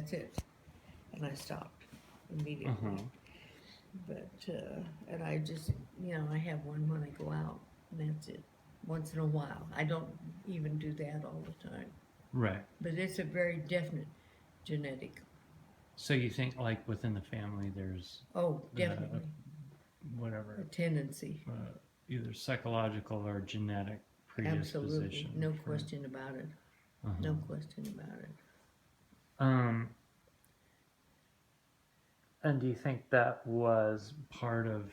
that's it. And I stopped immediately. But, and I just, I have one when I go out, and that's it. Once in a while. I don't even do that all the time. Right. But it's a very definite genetic. So you think like within the family there's Oh, definitely. A whatever, tendency. either psychological or genetic Absolutely. predisposition. No for, question about it. uh-huh. No question about it. Um, and do you think that was part of,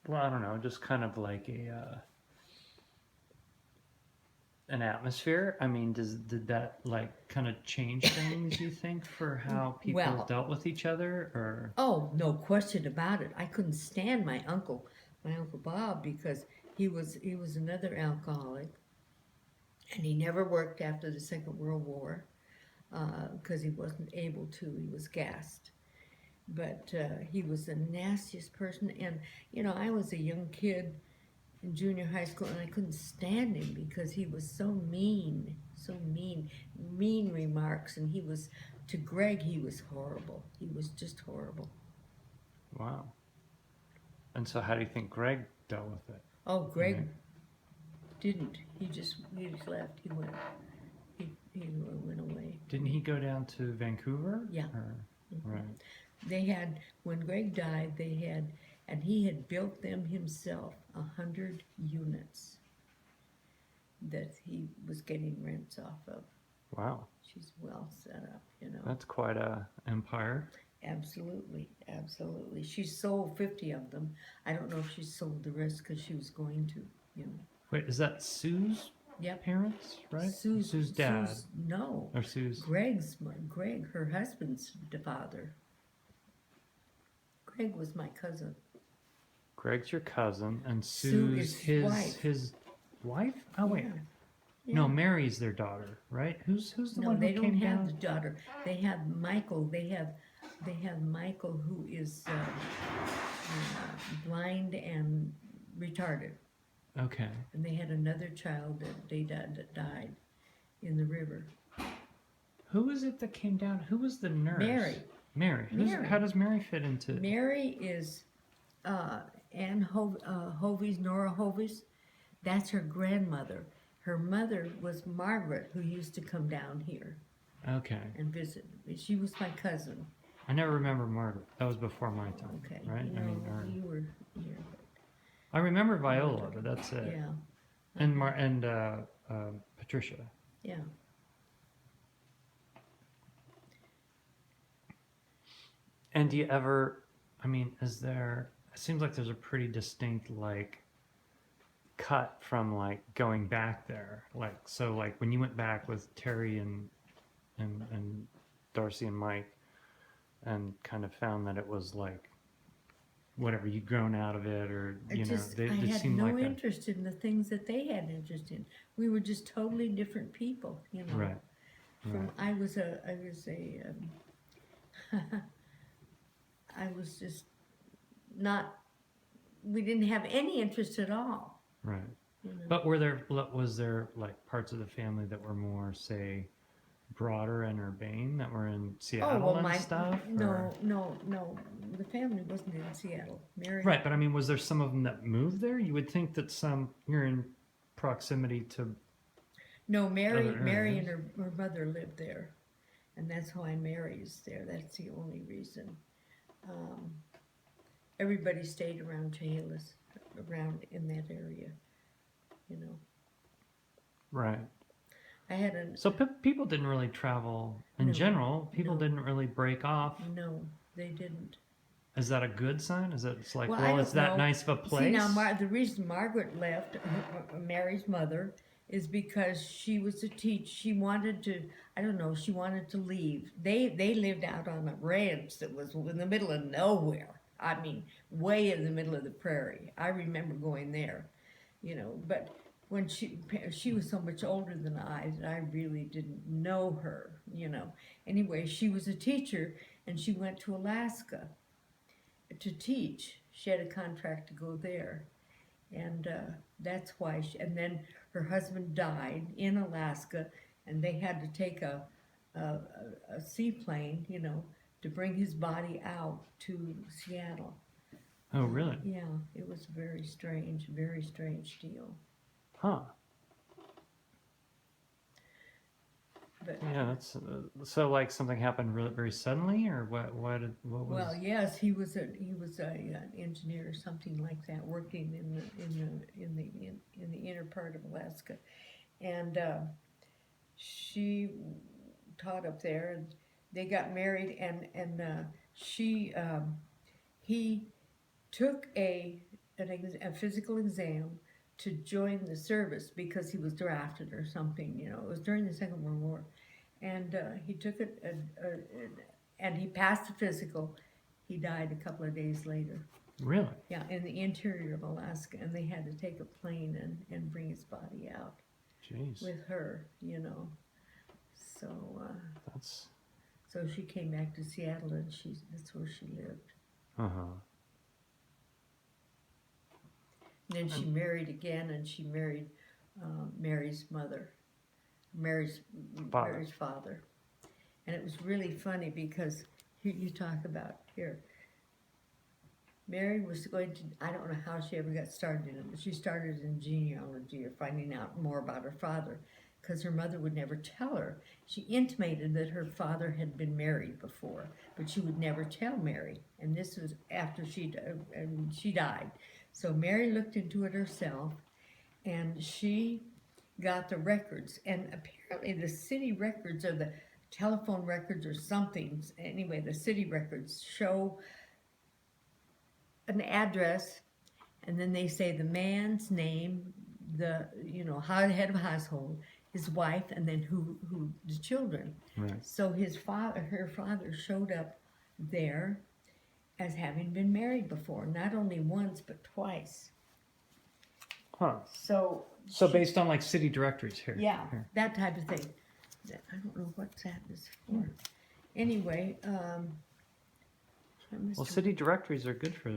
well, I don't know, just kind of like a an atmosphere? I mean, did that like kind of change things, you think, for how people Well, dealt with each other, or oh, no question about it. I couldn't stand my uncle Bob, because he was another alcoholic, and he never worked after the Second World War because he wasn't able to. He was gassed, but he was the nastiest person. And I was a young kid in junior high school, and I couldn't stand him because he was so mean remarks, and he was to Greg. He was horrible. He was just horrible. wow? And so, how do you think Greg dealt with it? Oh, I Greg mean, didn't. He just left. He went away. didn't he go down to Vancouver? Yeah. Or, Mhm. right. They had, when Greg died, and he had built them himself 100 units that he was getting rents off of. Wow. She's well set up. That's quite a empire. Absolutely, absolutely. She sold 50 of them. I don't know if she sold the rest because she was going to. Wait, is that Sue's Yep. parents, right? Sue's dad. No. Or Sue's. Greg, her husband's father. Greg was my cousin. Greg's your cousin, and Sue Sue's is his wife. his wife? Oh wait. Yeah. No, Mary's their daughter, right? Who's the No, one they who don't came have down? the daughter. They have Michael. They have Michael, who is blind and retarded. Okay. And they had another child that died in the river. Who is it that came down? Who was the nurse? Mary. Mary. How does Mary fit into? Mary is Nora Hovey's. That's her grandmother. Her mother was Margaret, who used to come down here Okay. and visit. She was my cousin. I never remember Margaret. That was before my time, Okay. right? You were here. I remember Viola, but that's it. Yeah. And Patricia. Yeah. And do you ever? I mean, is there? It seems like there's a pretty distinct like cut from like going back there. Like so, like when you went back with Terry and Darcy and Mike, and kind of found that it was like whatever you'd grown out of it, or I had seemed no like interest in the things that they had interest in. We were just totally different people, right. From Right. I was just not. We didn't have any interest at all. Right. But was there like parts of the family that were more, say, broader and urbane, that were in Seattle and stuff? No. The family wasn't in Seattle. Mary. Right, but I mean, was there some of them that moved there? You would think that you're in proximity to. No, Mary areas. and her mother lived there, and that's why Mary is there. That's the only reason. Everybody stayed around Chehalis, around in that area, Right. I had So people didn't really travel in No, general. People no. didn't really break off. No, they didn't. Is that a good sign? Is it like, Well, I don't it's that know. nice of a place? See, now the reason Margaret left, Mary's mother, is because she was a teacher. She wanted to. I don't know. She wanted to leave. They lived out on a ranch that was in the middle of nowhere. I mean, way in the middle of the prairie. I remember going there, But when she was so much older than I that I really didn't know her. Anyway, she was a teacher, and she went to Alaska to teach. She had a contract to go there, and that's why. And then her husband died in Alaska, and they had to take a a seaplane, to bring his body out to Seattle. Oh, really? Yeah, it was very strange deal. Huh. But Yeah, that's so like something happened really very suddenly, or what was? well, yes, he was an engineer or something like that, working in the inner part of Alaska, and she taught up there, and they got married, and she he took a physical exam to join the service because he was drafted or something. It was during the Second World War, and he took it, and he passed the physical. He died a couple of days later. Really? Yeah, in the interior of Alaska, and they had to take a plane and bring his body out Jeez. with her. So That's. so she came back to Seattle, and that's where she lived. Uh huh. And then she married again, and she married Mary's mother, Mary's Father. Mary's father. And it was really funny because you talk about here. Mary was going to, I don't know how she ever got started in it, but she started in genealogy or finding out more about her father because her mother would never tell her. She intimated that her father had been married before, but she would never tell Mary. And this was after she died. So Mary looked into it herself, and she got the records. And apparently the city records or the telephone records or something, anyway, the city records show an address, and then they say the man's name, the head of household, his wife, and then who the children. Right. So her father showed up there as having been married before, not only once but twice. Huh. So Based on like city directories here. yeah, Here. that type of thing. I don't know what that is for. Anyway, Well, city directories are good for, Oh,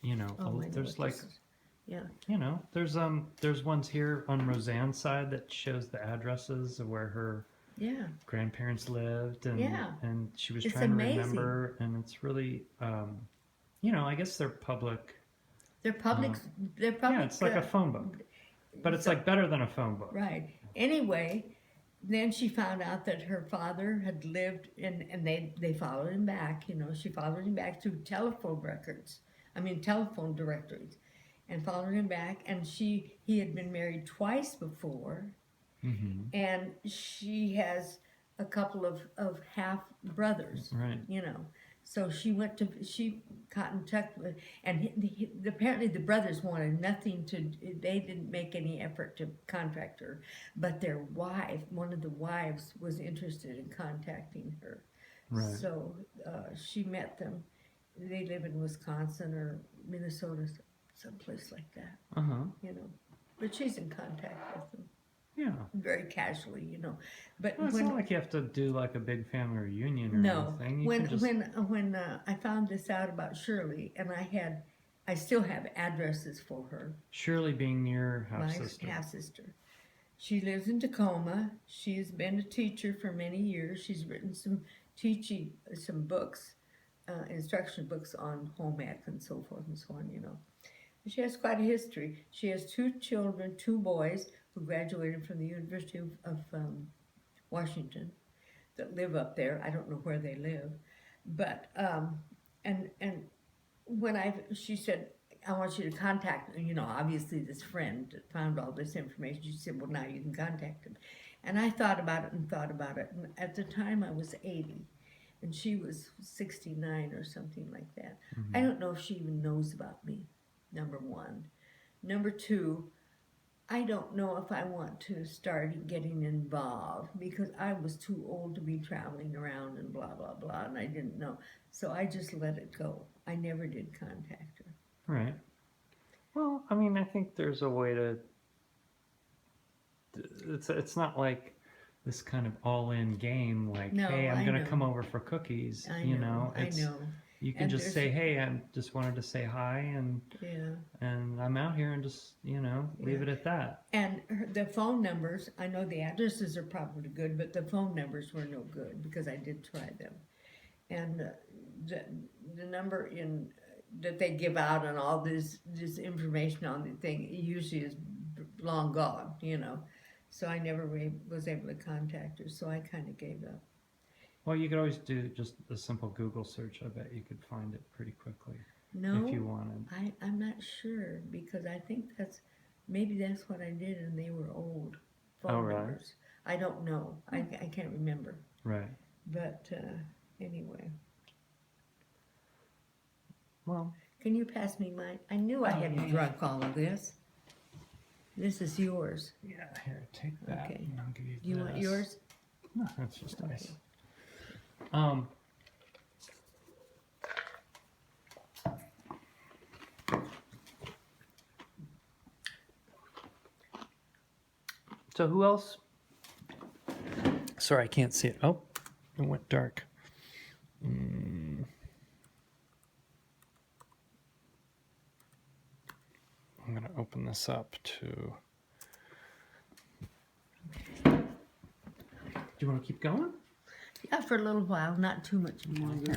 I know there's what like, this is. Yeah. there's ones here on Roseanne's side that shows the addresses of where her Yeah. grandparents lived, and Yeah. and she was It's trying amazing. to remember, and it's really, I guess they're public. They're public. They're public. Yeah, it's like a phone book, but it's so- like better than a phone book. Right. Anyway, then she found out that her father had lived and they followed him back. She followed him back through telephone records. Telephone directories, and followed him back. And he had been married twice before, Mm-hmm. and she has a couple of half brothers. Right. So she got in touch with, and apparently the brothers wanted nothing to. They didn't make any effort to contact her, but their wife, one of the wives, was interested in contacting her. Right. So she met them. They live in Wisconsin or Minnesota, someplace like that. Uh huh. But she's in contact with them Yeah. very casually. But Well, it's not like you have to do like a big family reunion or no, anything. You when can just... when I found this out about Shirley, and I still have addresses for her. Shirley being your half My sister. half sister. She lives in Tacoma. She's been a teacher for many years. She's written some books, instruction books on home ec and so forth and so on. She has quite a history. She has 2 children, 2 boys who graduated from the University of Washington, that live up there. I don't know where they live, but and when she said, I want you to contact, obviously this friend that found all this information. She said, well, now you can contact him. And I thought about it. And at the time I was 80, and she was 69 or something like that. Mm-hmm. I don't know if she even knows about me, number one. Number two, I don't know if I want to start getting involved because I was too old to be traveling around and blah, blah, blah, and I didn't know. So I just let it go. I never did contact her. Right. Well, I think there's a way to... It's not like this kind of all-in game, like, No, hey, I'm I going to know. come over for cookies, I know. You can And just there's, say, "Hey, I just wanted to say hi, yeah, and I'm out here," and just leave yeah. it at that. And the phone numbers, I know the addresses are probably good, but the phone numbers were no good because I did try them. And the, the number in that they give out and all this information on the thing usually is long gone, So I never was able to contact her, so I kind of gave up. Well, you could always do just a simple Google search. I bet you could find it pretty quickly if you No, wanted. I'm not sure because I think maybe that's what I did and they were old Oh, phone really? numbers. I don't know. I can't remember. Right. But anyway, Well, can you pass me mine? I knew I Oh, hadn't yeah. drunk all of this. This is yours. yeah. Here, take that. Okay. And I'll give you Do you want this. yours? No, that's just nice. Okay. So who else? Sorry, I can't see it. Oh, it went dark. I'm going to open this up to. Do you want to keep going? Yeah, for a little while, not too much longer.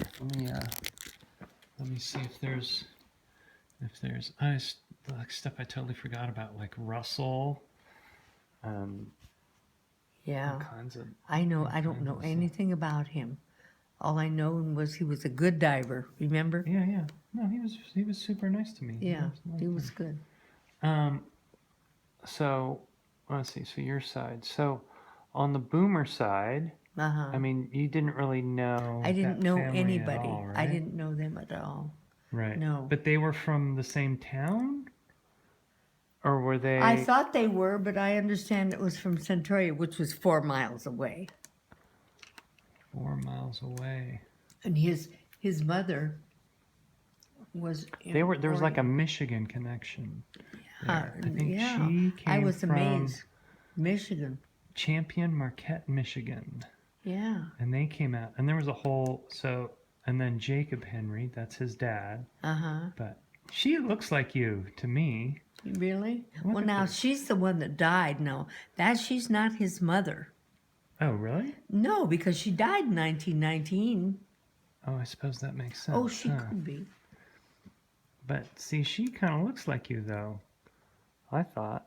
Let me see if there's like stuff I totally forgot about, like Russell. Yeah, All kinds of. I know. all I don't kinds know of stuff. anything about him. All I know was he was a good diver. Remember? Yeah. No, he was super nice to me. Yeah, he nice. was good. So let's see. So your side. So on the Boomer side, Uh-huh. I mean, you didn't really know I didn't that know family anybody. at all, right? I didn't know them at all. Right. No. But they were from the same town, or were they? I thought they were, but I understand it was from Centralia, which was 4 miles away. 4 miles away. And his mother was. There was like a Michigan connection. There. I think yeah. she came I was from amazed. Michigan. Champion, Marquette, Michigan. Yeah. And they came out, and there was a whole and then Jacob Henry, that's his dad. Uh-huh. But she looks like you to me. Really? Look Well, at now this. she's the one that died. No, she's not his mother. Oh, really? No, because she died in 1919. Oh, I suppose that makes sense. Oh, she could be. But see, she kind of looks like you, though. I thought.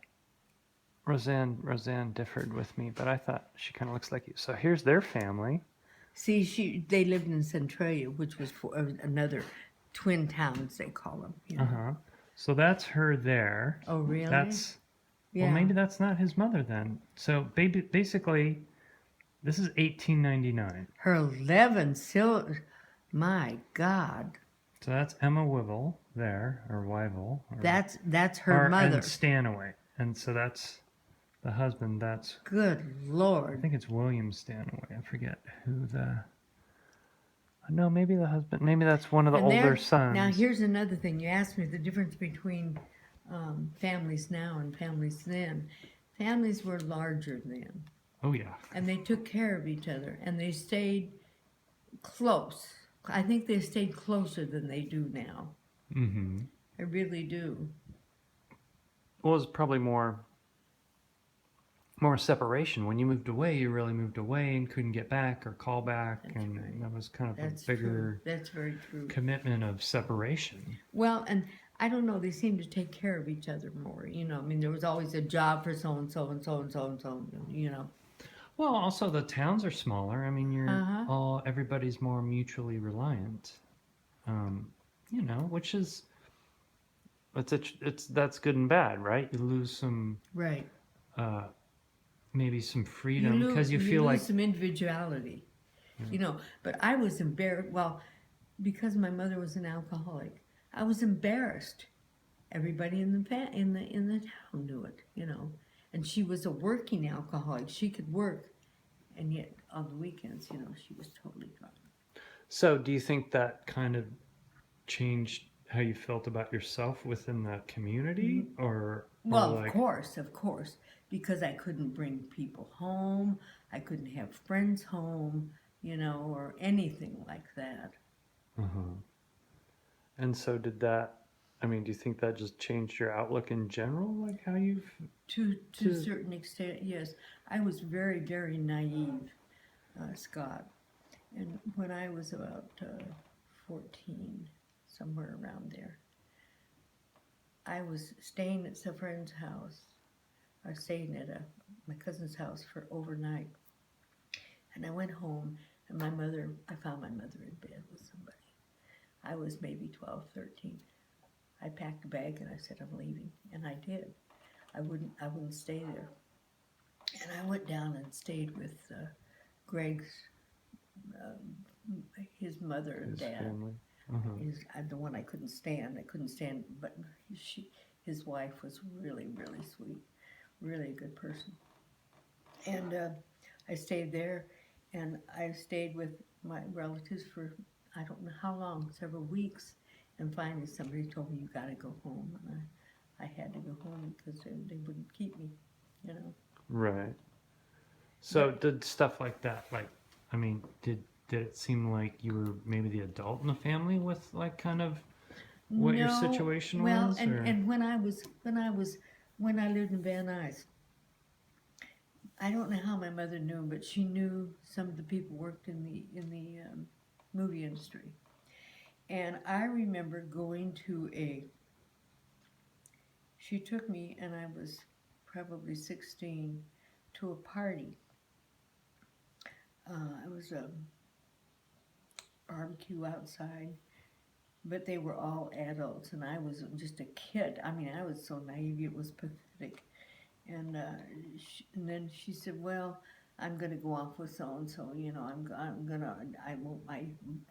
Roseanne differed with me, but I thought she kind of looks like you. So here's their family. See, they lived in Centralia, which was another twin towns, they call them. So that's her there. Oh, really? That's Yeah. well, maybe that's not his mother then. So basically, this is 1899. Her 11 silver. My God. So that's Emma Wivel there, or Wyvil. That's her mother. And Stanaway. And so that's the husband. That's, Good I Lord. think it's William Stanaway. I forget who no, maybe the husband. Maybe that's one of the older sons. Now, here's another thing. You asked me the difference between families now and families then. Families were larger then, Oh, yeah. and they took care of each other, and they stayed close. I think they stayed closer than they do now. Mm-hmm. I really do. Well, it was probably more separation. When you moved away, you really moved away and couldn't get back or call back. That's and right. that was kind of That's a bigger true. That's very true. commitment of separation. Well, and I don't know, they seem to take care of each other more. I mean, there was always a job for so and so and so and so and so, Well, also the towns are smaller. I mean, Uh-huh. everybody's more mutually reliant. Which is that's good and bad, right? You lose some Right. maybe some freedom because you feel lose like some individuality, But I was embarrassed. Well, because my mother was an alcoholic, I was embarrassed. Everybody in the town knew it, And she was a working alcoholic. She could work, and yet on the weekends, she was totally drunk. So, do you think that kind of changed how you felt about yourself within the community, or Well, like, of course, because I couldn't bring people home, I couldn't have friends home, or anything like that. uh-huh. And so did that, I mean, do you think that just changed your outlook in general? Like how you've, To a to, certain extent, yes. I was very, very naive, Scott. And when I was about 14, somewhere around there, I was staying at some friend's house. I was staying at my cousin's house for overnight. And I went home, and I found my mother in bed with somebody. I was maybe 12, 13. I packed a bag and I said, I'm leaving. And I did. I wouldn't stay there. And I went down and stayed with Greg's, his mother and his dad. family? Uh-huh. The one I couldn't stand. I couldn't stand, but his wife was really, really sweet, really a good person. And I stayed there, and I stayed with my relatives for I don't know how long, several weeks. And finally, somebody told me, "You got to go home," and I had to go home because they wouldn't keep me, you know. Right. So But did stuff like that, like, I mean, did it seem like you were maybe the adult in the family with like kind of what your no, situation well, was, or? and when I lived in Van Nuys, I don't know how my mother knew, but she knew some of the people worked in the movie industry. And I remember going to she took me, and I was probably 16, to a party. It was a barbecue outside, but they were all adults, and I was just a kid. I mean, I was so naive, it was pathetic. And and then she said, "Well, I'm going to go off with so and so. You know, I'm gonna I won't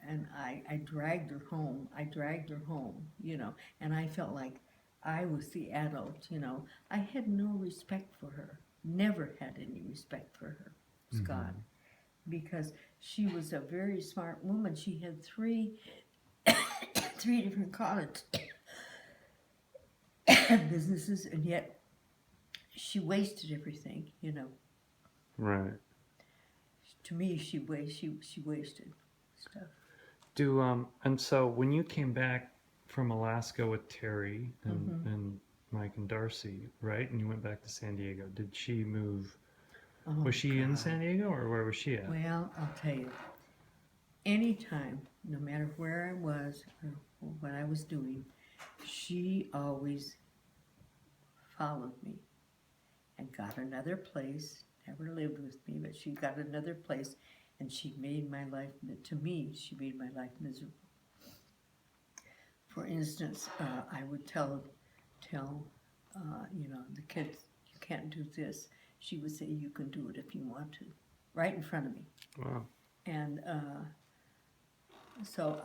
and I dragged her home. I dragged her home. You know, and I felt like I was the adult. You know, I had no respect for her. Never had any respect for her, Scott, Mm-hmm. because she was a very smart woman. She had three different college businesses, and yet she wasted everything. You know, Right. to me, she wasted stuff. And so when you came back from Alaska with Terry Hmm. and Mike and Darcy, right? And you went back to San Diego. Did she move? Oh Was she in God. San Diego or where was she at? Well, I'll tell you. Anytime, no matter where I was or what I was doing, she always followed me and got another place. Never lived with me, but she got another place, and she made my life. To me, she made my life miserable. For instance, I would tell the kids, you can't do this. She would say, you can do it if you want to, right in front of me. Wow. And so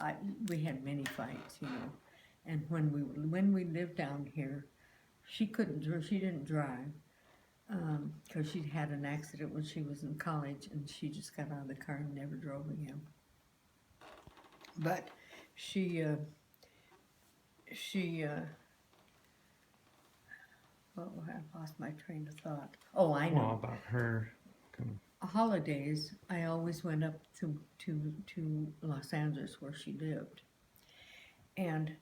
we had many fights, you know. And when we lived down here, she didn't drive because she'd had an accident when she was in college, and she just got out of the car and never drove again. But she she well, I lost my train of thought. Oh, I Well, know. about her. Holidays, I always went up to Los Angeles where she lived, and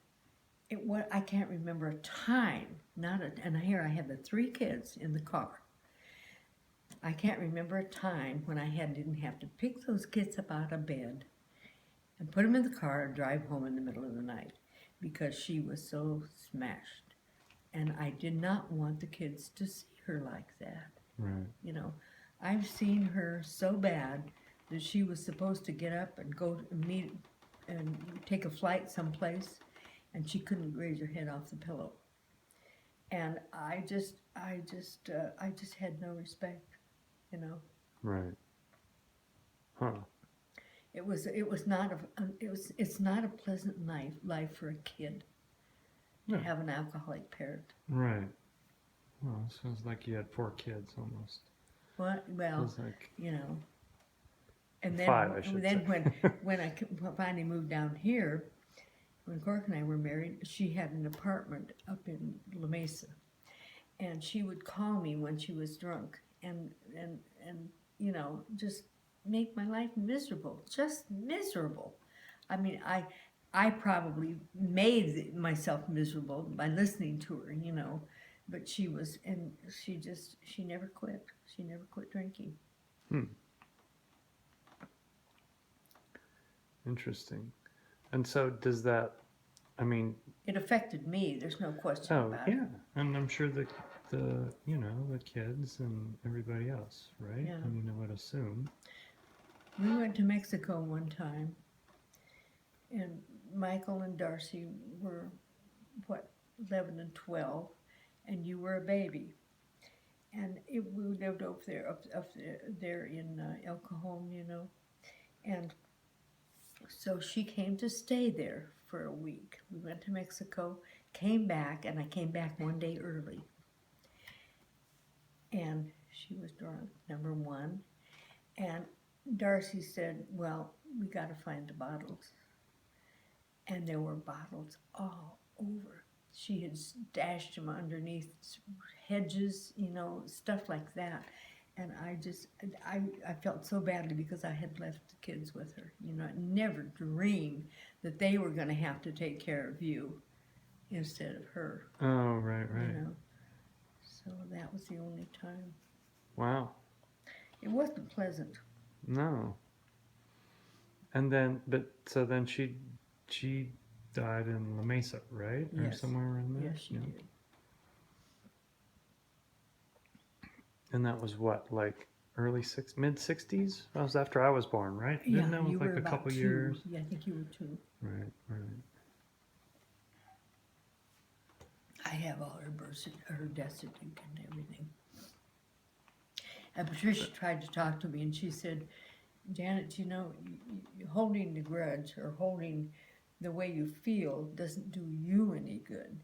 I can't remember a time. Not a, and here I had the three kids in the car. I can't remember a time when didn't have to pick those kids up out of bed and put them in the car and drive home in the middle of the night because she was so smashed, and I did not want the kids to see her like that. Right. You know, I've seen her so bad that she was supposed to get up and go to meet and take a flight someplace, and she couldn't raise her head off the pillow. And I just had no respect. You know, Right. Huh. it's not a pleasant life for a kid to Yeah. have an alcoholic parent. Right. Well, it sounds like you had 4 kids almost. What? Well, Sounds like you know, and 5, I should then say. when I finally moved down here, when Cork and I were married, she had an apartment up in La Mesa, and she would call me when she was drunk, and just make my life miserable, just miserable. I mean, I probably made myself miserable by listening to her, you know. But she was, and she never quit. She never quit drinking. Hmm. Interesting. And so does that, I mean, It affected me. There's no question oh about it. yeah, and I'm sure the you know the kids and everybody else, right? Yeah. I mean, I would assume. We went to Mexico one time, and Michael and Darcy were, what, 11 and 12, and you were a baby. And we lived over there, up there in El Cajon, you know. And so she came to stay there for a week. We went to Mexico, came back, and I came back one day early. And she was drunk, number one. And Darcy said, well, we got to find the bottles. And there were bottles all over. She had stashed them underneath hedges, you know, stuff like that. And I felt so badly because I had left the kids with her. You know, I never dreamed that they were going to have to take care of you instead of her. Oh, right, right. You know, so that was the only time. Wow. It wasn't pleasant. No. And then, but so then she died in La Mesa, right? Or Yes. somewhere around there? Yes, she did. And that was what, like mid 60s? That was after I was born, right? Didn't that you was like were a about couple 2. years? Yeah, I think you were 2. Right, right. I have all her death certificate and everything. And Patricia tried to talk to me, and she said, Janet, you know, holding the grudge or holding the way you feel doesn't do you any good.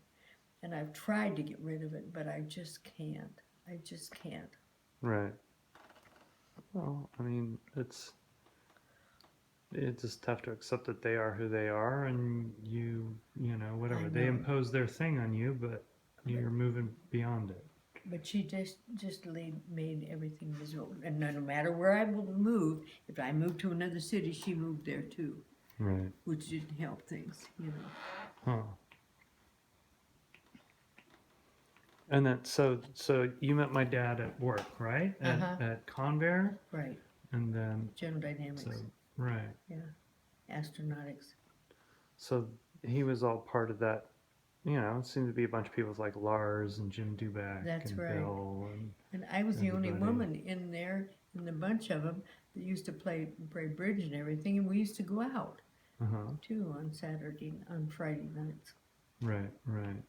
And I've tried to get rid of it, but I just can't. I just can't. Right. Well, I mean, it's just have to accept that they are who they are, and you know, whatever. They know. impose their thing on you, but you're moving beyond it. But she just made everything miserable. And no matter where I moved, if I moved to another city, she moved there too. Right. Which didn't help things, you know. Huh. And then, so you met my dad at work, right? At Convair? Right. And then, General Dynamics. so, right. Yeah. Astronautics. So he was all part of that. You know, it seemed to be a bunch of people like Lars and Jim Duback That's and right. Bill. And I was the only everybody. woman in there, in the bunch of them, that used to play bridge and everything. And we used to go out, too, on Friday nights. Right, right.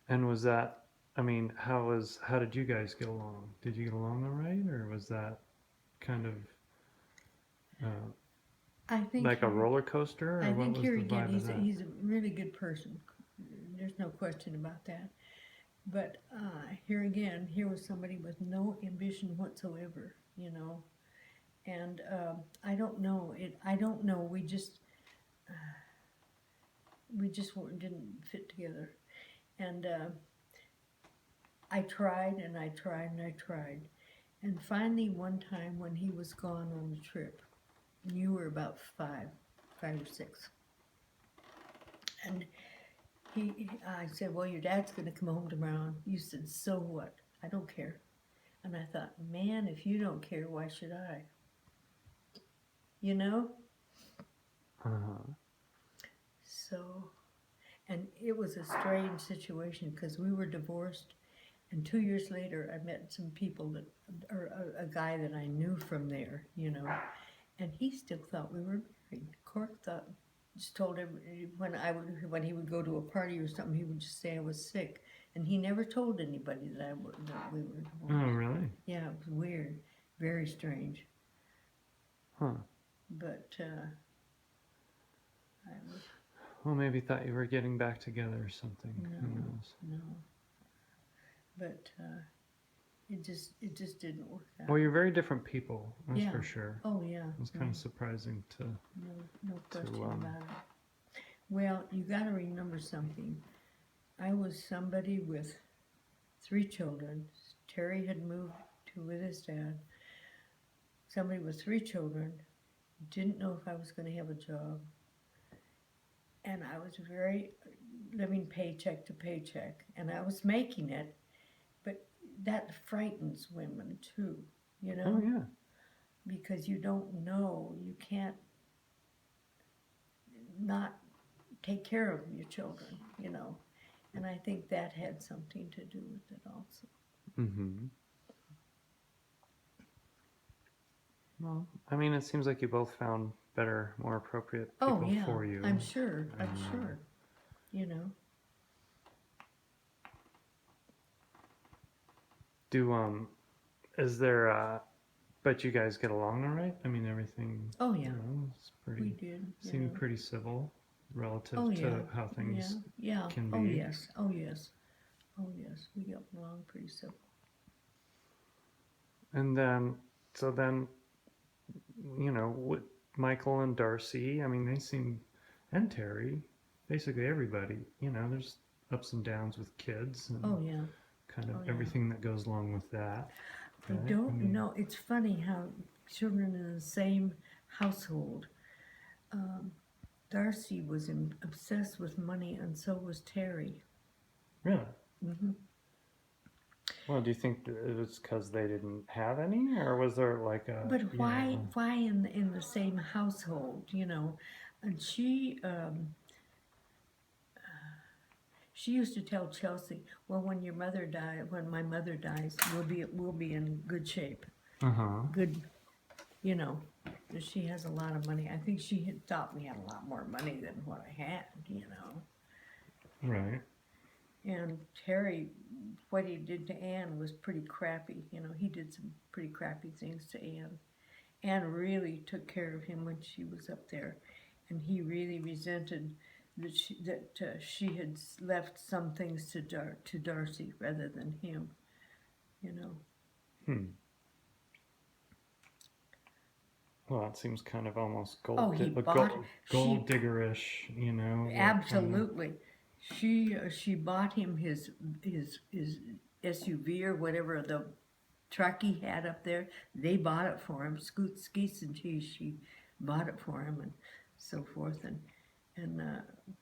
And was that, I mean, how did you guys get along? Did you get along all right? Or was that kind of I think like a roller coaster? Or I what think was here the again, vibe of that? he's a really good person. There's no question about that. But here again, here was somebody with no ambition whatsoever, you know. And I don't know. I don't know. We just didn't fit together. And I tried and I tried and I tried. And finally, one time when he was gone on a trip, you were about 5 or 6. And I said, well, your dad's going to come home tomorrow. You said, so what? I don't care. And I thought, man, if you don't care, why should I? You know? So, and it was a strange situation because we were divorced. And 2 years later, I met some people or a guy that I knew from there, you know. And he still thought we were married. Cork just told him when he would go to a party or something, he would just say I was sick, and he never told anybody that we were divorced. Oh, really? Yeah, it was weird, very strange. Huh. But Well, maybe thought you were getting back together or something. No, Who knows? no. But it just didn't work out. Well, you're very different people, that's Yeah. for sure. Oh yeah. It's kind of surprising to. No question about it. Well, you got to remember something. I was somebody with 3 children. Terry had moved with his dad. Somebody with 3 children. Didn't know if I was going to have a job. and I was very living paycheck to paycheck, and I was making it, but that frightens women too, you Oh know, yeah. because you don't know, you can't not take care of your children, you know, and I think that had something to do with it also. Mm-hmm. Well, I mean, it seems like you both found better, more appropriate Oh people yeah, for you. I'm sure, I'm And, sure, you know. do is there but you guys get along all right? I mean, everything, Oh you yeah, know, it's we pretty did, you seemed know. pretty civil Oh relative yeah, to how yeah, things yeah. can Oh be. yes, oh yes, oh yes. We got along pretty simple. And then so then you know, with Michael and Darcy, I mean, they seem, and Terry, basically everybody, you know, there's ups and downs with kids and Oh yeah, kind of oh yeah. everything that goes along with that, I right? I don't mean, know. It's funny how children in the same household. Um, Darcy was obsessed with money, and so was Terry. really. Hmm. Well, do you think that it was because they didn't have any, or was there like a, But you know, why in the same household? You know, and she used to tell Chelsea, "Well, when my mother dies, we'll be in good shape. uh-huh, Good, you know." She has a lot of money. I think she had thought we had a lot more money than what I had. You know. right, And Terry, what he did to Anne was pretty crappy. You know, he did some pretty crappy things to Anne. Anne really took care of him when she was up there, and he really resented that she had left some things to Darcy rather than him. You know. hmm. Well, it seems kind of almost Oh, he bought gold she diggerish, you know, like kind of, absolutely. She bought him his SUV or whatever the truck he had up there. They bought it for him. Skeets and Cheese. She bought it for him and so forth. And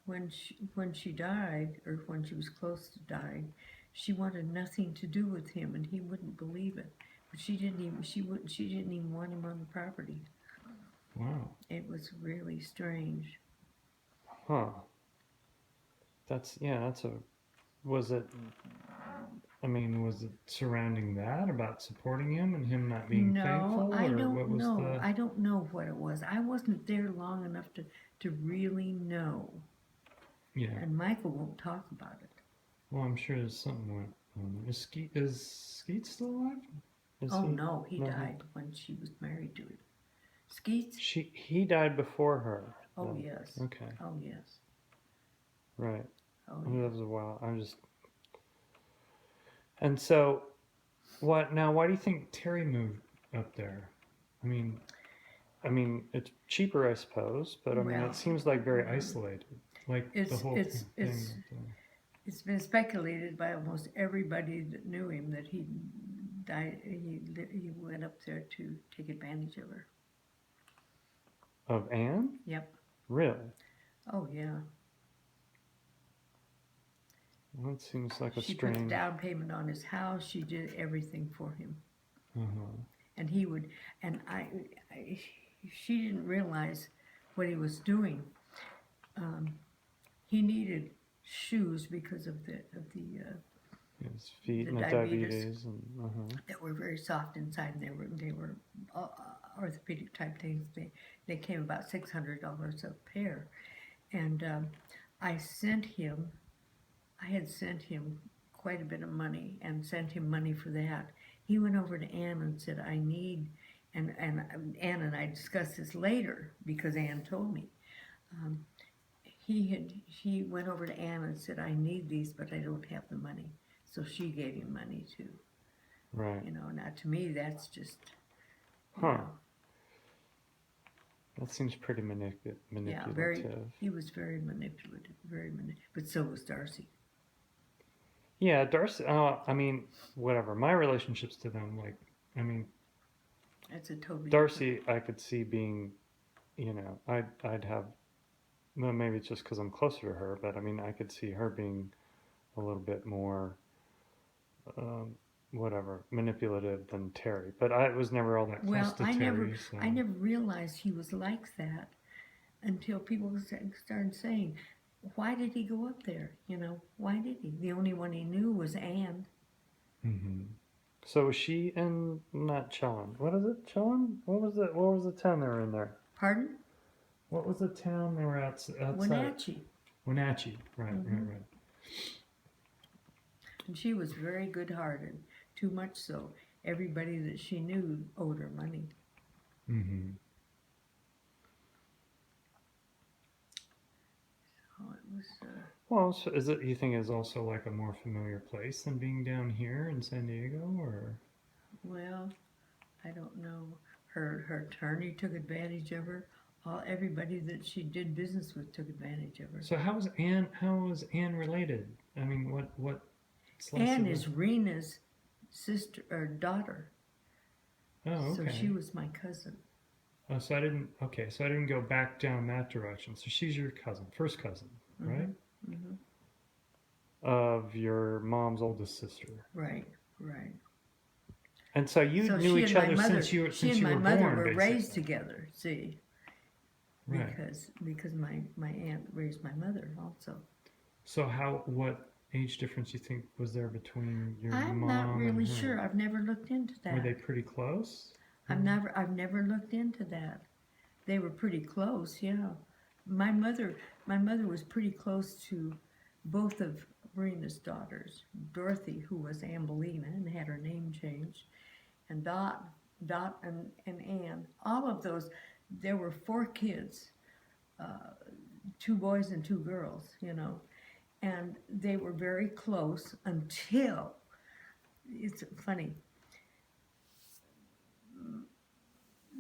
when she died, or when she was close to dying, she wanted nothing to do with him, and he wouldn't believe it. But she didn't even want him on the property. wow, It was really strange. huh. That's yeah, that's a was it I mean, was it surrounding that about supporting him and him not being No, thankful, I or don't what was know. the? I don't know what it was. I wasn't there long enough to really know. Yeah, And Michael won't talk about it. well, I'm sure there's something went on there. Is Skeet still alive? Is Oh he? no, he No, he. died when she was married to him. Skeets? He died before her. Oh Then. yes. Okay, Oh yes. right. Oh Oh, that yes. was a while. I'm just. And so, what now? Why do you think Terry moved up there? I mean, it's cheaper, I suppose, but I mean, it Well, seems like very isolated, like the it's whole it's thing it's up there. it's been speculated by almost everybody that knew him that he died. He went up there to take advantage of her. Of Anne? Yep. Really? Oh yeah. Well, that seems like a She put the strange. down payment on his house. She did everything for him, Uh-huh. and he would. And I she didn't realize what he was doing. Um, he needed shoes because of His feet the and the diabetes diabetes and uh-huh. that were very soft inside, and they were orthopedic type things. They came about $600 a pair, and I sent him. I had sent him quite a bit of money and sent him money for that. He went over to Anne and said, "I need," and Anne and I discussed this later because Anne told me. Um, he went over to Anne and said, "I need these, but I don't have the money." So she gave him money too. Right. You know, now to me that's just, you Huh. know, That seems pretty yeah, very. manipulative. He was very manipulative, but so was Darcy. Yeah, Darcy. I mean, whatever. My relationships to them, like, I mean, That's a totally different. Darcy, I could see being, you know, I'd have well, maybe it's just because I'm closer to her, but I mean, I could see her being a little bit more, um, whatever, manipulative than Terry. But I was never all that close Well, to Terry, so. I never realized he was like that until people started saying, "Why did he go up there? You know, why did he?" The only one he knew was Anne. Hmm. So was she in not Chelon? What is it? Chelon? What was it? What was the town they were in there? Pardon? What was the town they were outside? Wenatchee. Wenatchee. Right, right, Hmm. right. And she was very good-hearted, too much so. Everybody that she knew owed her money. Mm-hmm. Oh, it was. Well, so is it you think is also like a more familiar place than being down here in San Diego, or? Well, I don't know. Her attorney took advantage of her. Everybody that she did business with took advantage of her. So how was Anne? How was Anne related? I mean, what slice Anne of the? is Rena's sister or daughter, Oh, so she okay. was my cousin. Oh, so I didn't. Okay, so I didn't go back down that direction. So she's your cousin, first cousin, right? Mhm. Mhm. Of your mom's oldest sister. Right. Right. And so you So knew each other since she since and you my were mother born, were raised basically. together. See, Right. because my aunt raised my mother also. So how what age difference you think was there between your I'm not mom and really her? sure. I've never looked into Were they that. pretty close? I've never looked into that. They were pretty close, yeah. My mother my mother was pretty close to both of Rena's daughters, Dorothy, who was Ambelina and had her name changed, and Dot and Anne. All of those, there were four kids, uh, two boys and two girls, you know, and they were very close until it's funny.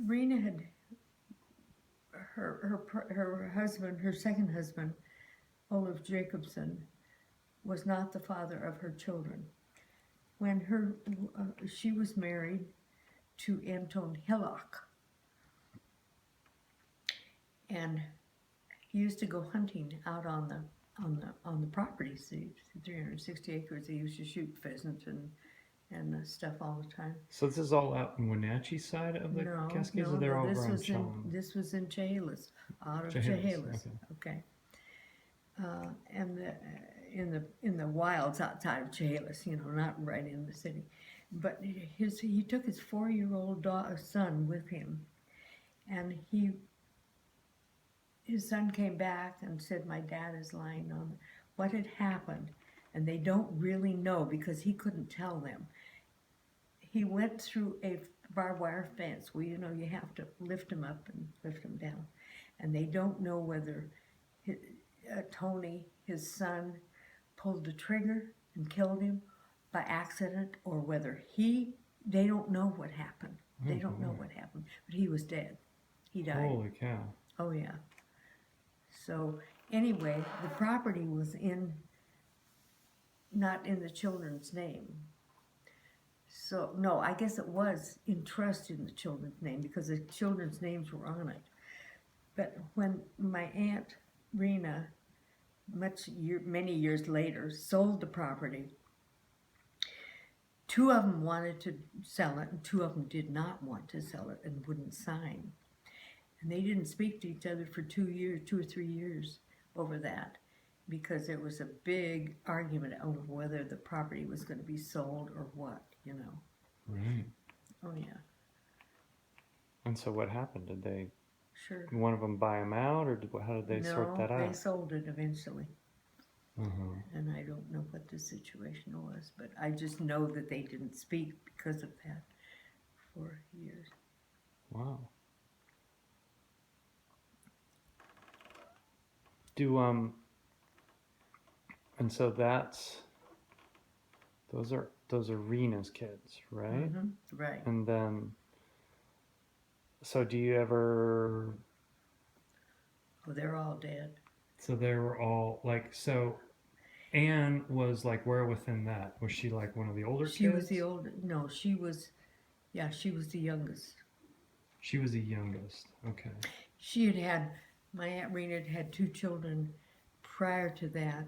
Rena had her husband, her second husband, Olaf Jacobson, was not the father of her children. When she was married to Anton Hillock, and he used to go hunting out on the property. See, 360 acres. He used to shoot pheasant and stuff all the time. So this is all out in Wenatchee side of the No, Cascades, or they're over on Chelon? this was in Chehalis, out of Chehalis. Chehalis. Okay. Okay, and in the wilds outside of Chehalis, you know, not right in the city. But he took his 4-year-old son with him, and his son came back and said, "My dad is lying on what had happened," and they don't really know because he couldn't tell them. He went through a barbed wire fence where, you know, you have to lift him up and lift him down, and they don't know whether Tony, his son, pulled the trigger and killed him by accident, or whether they don't know what happened. Oh They don't know boy. what happened, but he was dead. He died. Holy cow. Oh yeah. So anyway, the property was not in the children's name. So no, I guess it was in trust in the children's name because the children's names were on it. But when my aunt Rena, many years later, sold the property, two of them wanted to sell it, and two of them did not want to sell it and wouldn't sign. And they didn't speak to each other for 2 years, 2 or 3 years over that, because there was a big argument over whether the property was going to be sold or what, you know. Right. Oh yeah, And so what happened? Did sure. one of them buy them out, or how did they sort No, that they out? sold it eventually, Uh-huh. and I don't know what the situation was, but I just know that they didn't speak because of that for years. Wow. Do and so those are Rena's kids, right? Mm-hmm. Right. And then so do you ever Oh, they're all dead. so they were all like so Anne was like where within that? Was she like one of the older She was kids? the older. No, she was. Yeah, she was the youngest. She was the youngest. Okay. She had My Aunt Rena had two children prior to that,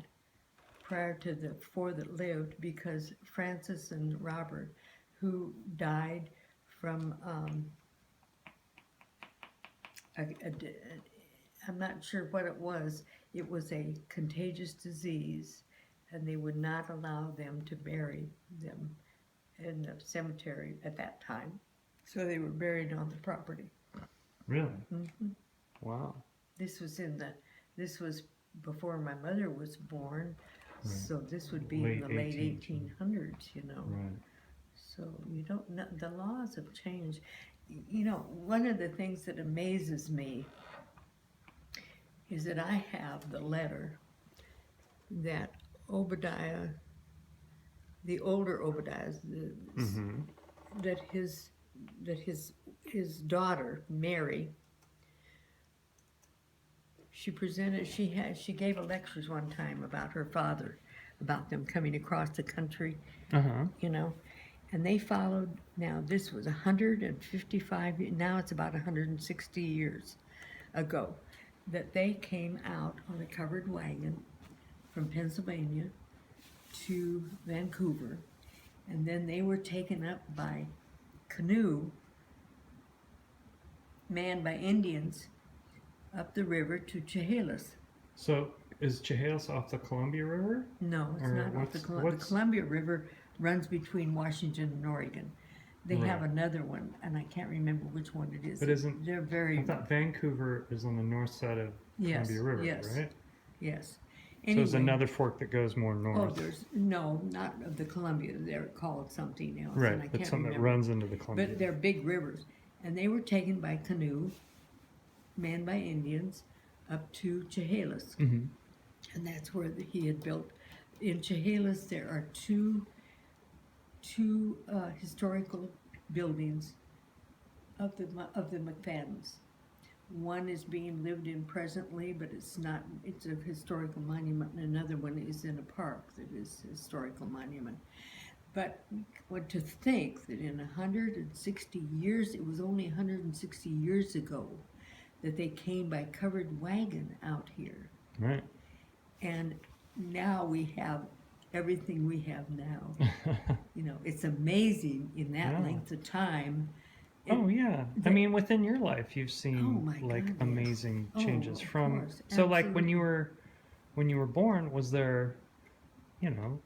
prior to the four that lived, because Francis and Robert, who died from, I'm not sure what it was. It was a contagious disease, and they would not allow them to bury them in the cemetery at that time. So they were buried on the property. Really? Hmm. Wow. This was in the, this was before my mother was born, Right. so this would be in the late 1800s, you know. Right. So you don't know, the laws have changed. You know, one of the things that amazes me is that I have the letter that Obadiah, the older Obadiah, Mm-hmm. that his daughter Mary, she gave a lectures one time about her father, about them coming across the country, Uh-huh. you know, and they followed. Now this was 155. Now it's about 160 years ago that they came out on a covered wagon from Pennsylvania to Vancouver, and then they were taken up by canoe manned by Indians up the river to Chehalis. So is Chehalis off the Columbia River? No, it's Or not off the Columbia. The what's- Columbia River runs between Washington and Oregon. They have Right. another one, and I can't remember which one it is. But isn't- they're I very thought Vancouver is on the north side of yes, Columbia River, yes, right? yes. So there's another fork that goes more Oh, north. there's no, not of the Columbia. They're called something else, Right, and I but can't something that remember. runs into the Columbia. But they're big rivers, and they were taken by canoe, manned by Indians, up to Chehalis, Mm-hmm. and that's where he had built. In Chehalis, there are two historical buildings of the McFadden's. One is being lived in presently, but it's not. It's a historical monument, and another one is in a park that is a historical monument. But what to think that in 160 years, it was only 160 years ago that they came by covered wagon out here. Right. And now we have everything we have now. You know, it's amazing in that Yeah. length of time. Oh yeah. I mean, within your life, you've seen Oh, my like God, yes. amazing changes Oh, of from. course, So like when you absolutely. were born, was there, you know,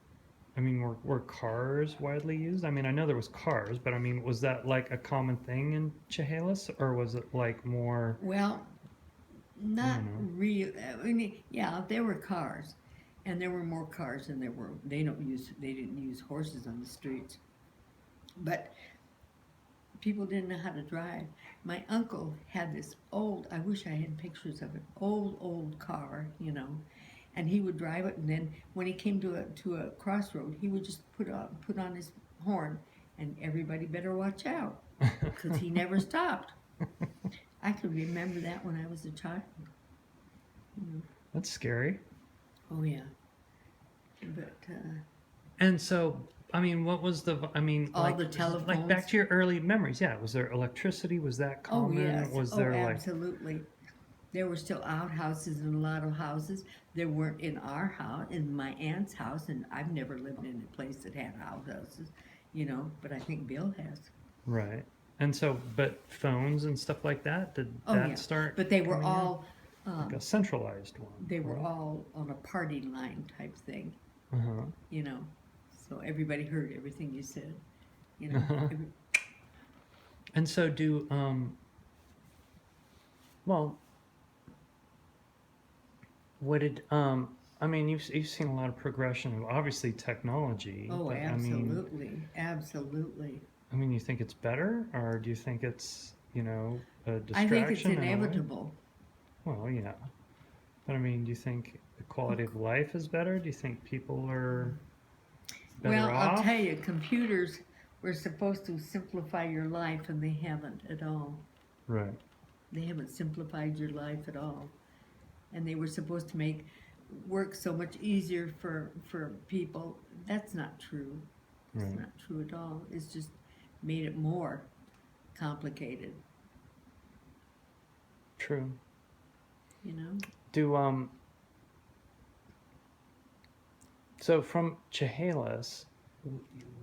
I mean, were cars widely used? I mean, I know there was cars, but I mean, was that like a common thing in Chehalis, or was it like more? Well, not know. real. I mean, yeah, there were cars, and there were more cars than there were. They didn't use horses on the streets, but people didn't know how to drive. My uncle had this old, I wish I had pictures of it, old car, you know, and he would drive it, and then when he came to a crossroad, he would just put on his horn, and everybody better watch out, because he never stopped. I could remember that when I was a child. That's scary. Oh yeah, but And so, I mean, what was I mean, all like, the like telephones. back to your early memories. Yeah, was there electricity? Was that Oh common? yes, Was there like? absolutely. There were still outhouses in a lot of houses. There weren't in our house, in my aunt's house, and I've never lived in a place that had outhouses, you know. But I think Bill has. Right. And so, but phones and stuff like that, did Oh that yeah, start? but they were coming in? all. Like a centralized one. They were right? all on a party line type thing, Uh-huh. you know. So everybody heard everything you said, you know. And so do well, what did I mean, you've seen a lot of progression of obviously technology. Oh, but absolutely, absolutely. I mean, you think it's better, or do you think it's, you know, a I distraction? think it's in a way? inevitable. Well, yeah. But I mean, do you think the quality of life is better? Do you think people are better Well, off? I'll tell you, computers were supposed to simplify your life, and they haven't at all. Right. They haven't simplified your life at all. And they were supposed to make work so much easier for people. That's not true. It's Right. not true at all. It's just made it more complicated, True. you Do so from Chehalis,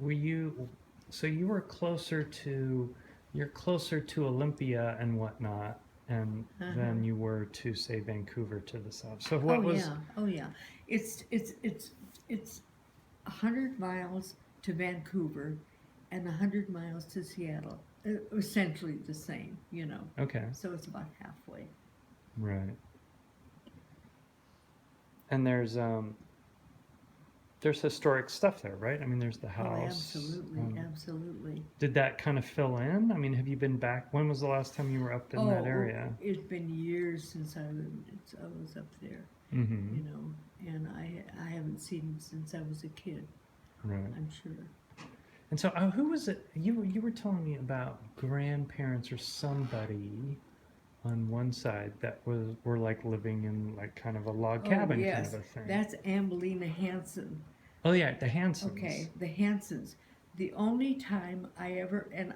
were you? So you were closer to, you're closer to Olympia and whatnot, and Uh-huh. than you were to say Vancouver to the south. So Oh what was? yeah, oh yeah. It's 100 miles to Vancouver, and 100 miles to Seattle. Essentially the same, you know. Okay, So it's about halfway. right. And there's historic stuff there, right? I mean, there's the Oh, house. absolutely, absolutely. Did that kind of fill in? I mean, have you been back? When was the last time you were up in that Oh, area? it's been years since I was up there, Mm-hmm. you know, and I haven't seen him since I was a kid. Right. I'm sure. And so, who was it? You were telling me about grandparents or somebody on one side that were like living in like kind of a log Oh cabin kind of yes, a thing. that's Ambelina Hansen. Oh yeah, the Hansons. Okay, the Hansons. The only time I ever, and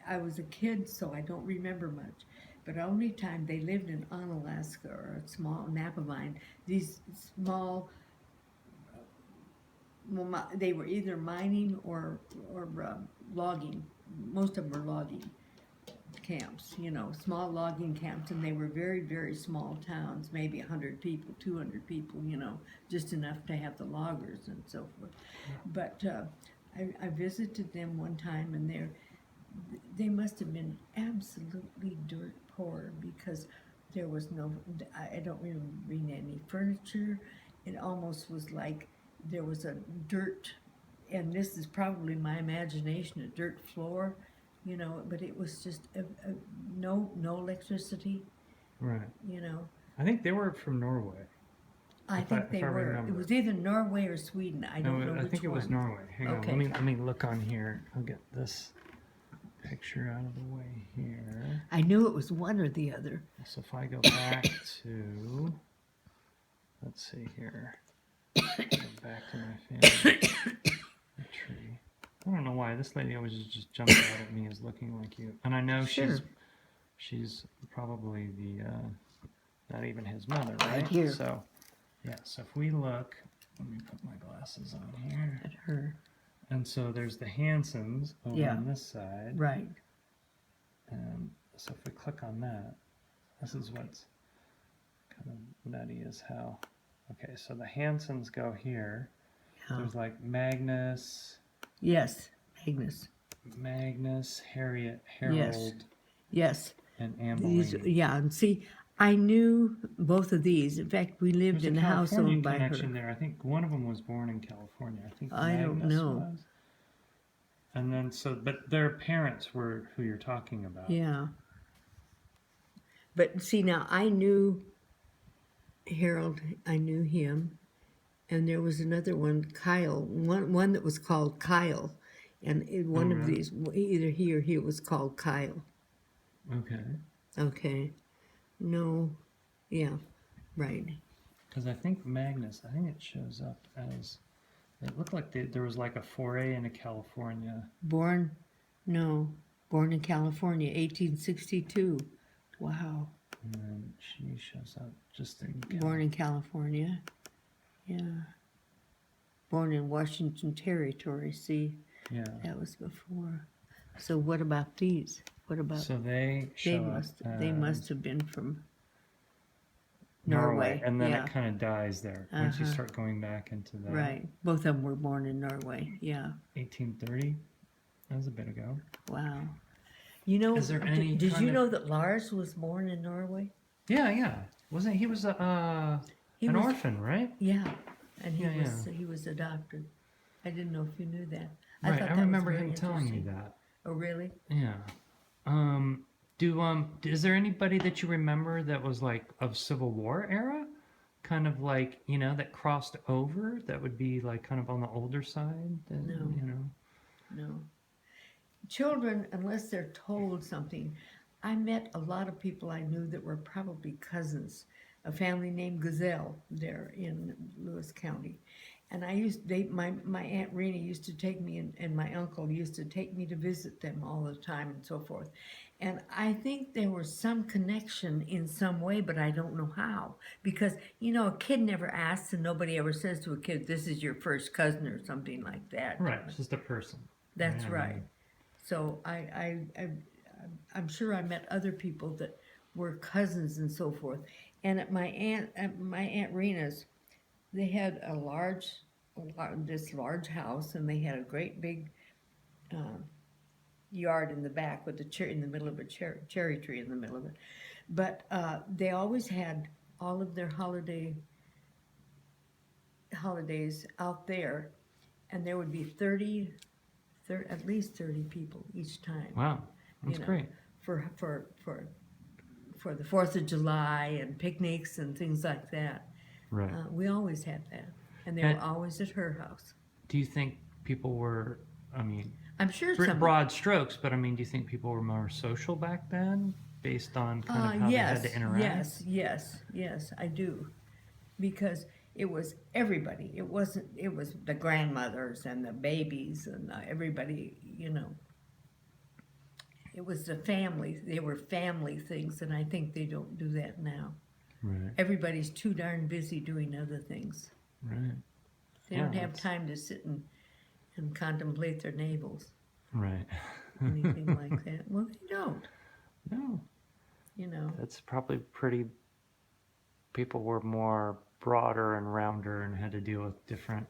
I was a kid, so I don't remember much, but only time they lived in Onalaska or a small Napa mine, these small, well, they were either mining or logging. Most of them were logging camps, you know, small logging camps, and they were very, very small towns, maybe 100 people, 200 people, you know, just enough to have the loggers and so forth. But I visited them one time, and they must have been absolutely dirt poor because there was no, I don't remember any furniture. It almost was like there was a dirt, and this is probably my imagination, a dirt floor, you know, but it was just no electricity, Right. you know. I think they were from Norway. I think they if I were. remember. It was either Norway or Sweden. I don't know I which think it was one. Norway. Hang on, Okay. let me look on here. I'll get this picture out of the way here. I knew it was one or the other. So if I go back to, let's see here, go back to my family tree. I don't know why this lady always just jumps out at me as looking like you, and I know Sure. she's probably the not even his mother, right? Right here. So yeah, so if we look, let me put my glasses on here. At her. And so there's the Hansons over Yeah. on this side. Right. And so if we click on that, this is what's kind of nutty is how, okay, so the Hansons go here. Yeah. There's like Magnus, Yes. Magnus. Harriet, Harold, Yes. and These, Ambeline. yeah, and see, I knew both of these. In fact, we lived There's in a a house California owned by connection her. there. I think one of them was born in California. I think I don't Magnus know. was. And then so, but their parents were who you're talking about. Yeah. But see, now I knew Harold. I knew him, and there was another one, Kyle. One that was called Kyle, and one of really? these, either he or he was called Kyle. Okay. Okay. No. Yeah. Right. Because I think Magnus, I think it shows up as, it looked like there was like a foray into California. Born in California, 1862. Wow. And then she shows up just in Born in California. Yeah. Born in Washington Territory. See, Yeah. that was before. So what about these? What about So they show up they as must have been from Norway. And then yeah. it kind of dies there. Once you Uh-huh. start going back into the Right. Both of them were born in Norway. Yeah. 1830. That was a bit ago. Wow. You know, Is there any did kind you of- know that Lars was born in Norway? Yeah, yeah. Wasn't he was an orphan, right? Yeah. And Yeah, he was adopted. I didn't know if you knew that. Right. thought I that was remember very him telling me interesting. that. Oh, really? Yeah. Is there anybody that you remember that was like of Civil War era? Kind of like, that crossed over that would be like kind of on the older side? No. No. Children, unless they're told something, I met a lot of people I knew that were probably cousins, a family named Gazelle there in Lewis County. And my Aunt Rena used to take me, and my uncle used to take me to visit them all the time and so forth. And I think there was some connection in some way, but I don't know how. Because, a kid never asks, and nobody ever says to a kid, "This is your first cousin," or something like that. Right. It's just a person. That's I right. mean, So I'm sure I met other people that were cousins and so forth. And at my aunt Rena's, they had this large house, and they had a great big uh, yard in the back with a cherry in the middle of a cherry tree in the middle of it. But they always had all of their holidays out there, and there would be 30, at least 30 people each time. wow. That's great. For the 4th of July and picnics and things like that. Right. We always had that, and they And- were always at her house. Do you think people were, I mean, I'm sure broad strokes, but I mean, do you think people were more social back then based on kind of how yes, they had to interact? yes, I do, because it was everybody. It was the grandmothers and the babies and everybody. It was the family. They were family things, and I think they don't do that now. Right. Everybody's too darn busy doing other things. Right. They Yeah, don't have that's- time to sit and contemplate their navels, Right. anything like that. Well, they don't. No, that's probably pretty. People were more broader and rounder and had to deal with different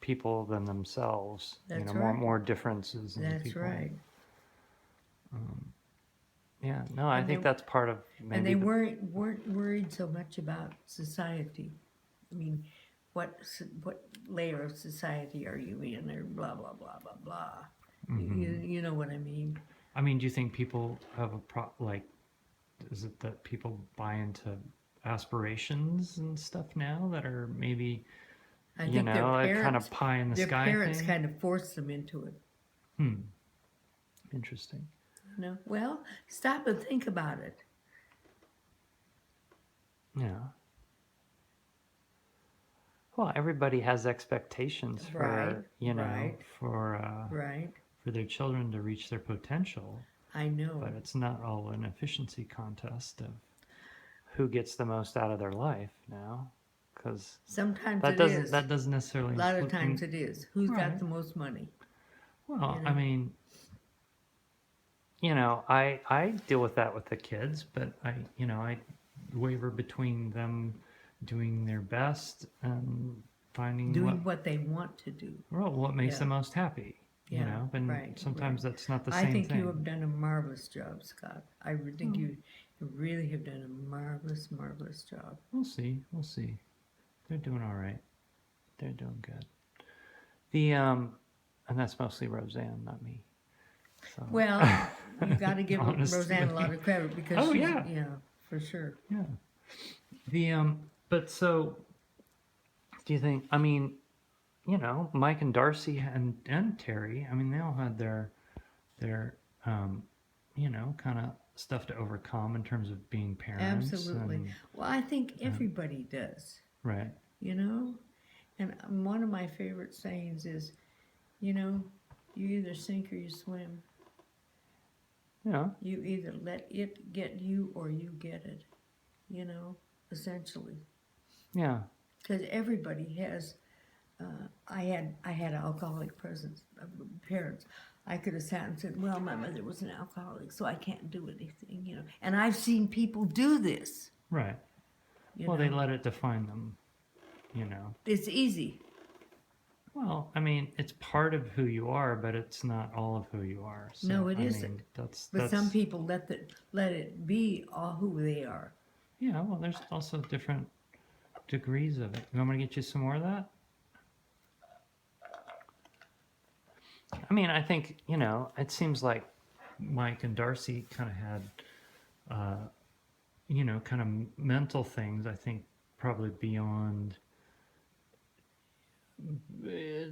people than themselves. That's more right. more differences in the That's people. right. Yeah. No, I And think they- that's part of maybe. And they weren't worried so much about society. I mean, what layer of society are you in, or blah blah blah blah blah. You know what I mean? I mean, do you think people have is it that people buy into aspirations and stuff now that are maybe, I think their a parents, kind of pie in the their sky parents thing? kind of forced them into it. Interesting. Well, stop and think about it. Yeah. Well, everybody has expectations for, Right. Right. for their children to reach their potential, I know. but it's not all an efficiency contest of who gets the most out of their life now, because Sometimes that it doesn't is. that doesn't necessarily A lot of include- times it is. Who's got Right. the most money? Well, you I know? mean, I deal with that with the kids, but I waver between them doing their best and finding Doing what they want to do. what makes Yeah. them most happy. Yeah, And right, sometimes right. that's not the I same think thing. you have done a marvelous job, Scott. I think you really have done a marvelous, marvelous job. We'll see. They're doing all right. They're doing good. And that's mostly Roseanne, not me. So. Well, you got to give Honestly. Roseanne a lot of credit because Oh, she's, yeah. for sure. Yeah. But so, do you think? I mean, Mike and Darcy and Terry. I mean, they all had their kind of stuff to overcome in terms of being parents. Absolutely. and- Well, I think everybody does, right. And one of my favorite sayings is, you either sink or you swim. Yeah. You either let it get you or you get it, essentially. Yeah. Because everybody has. I had alcoholic parents. I could have sat and said, "Well, my mother was an alcoholic, so I can't do anything," And I've seen people do this. Right. you Well, they know. let it define them. It's easy. Well, I mean, it's part of who you are, but it's not all of who you are. So, No, it I isn't. mean, that's But some people let it be all who they are. Yeah. Well, there's also different degrees of it. You want me to get you some more of that? I mean, I think, it seems like Mike and Darcy kind of had, kind of mental things, I think, probably beyond, I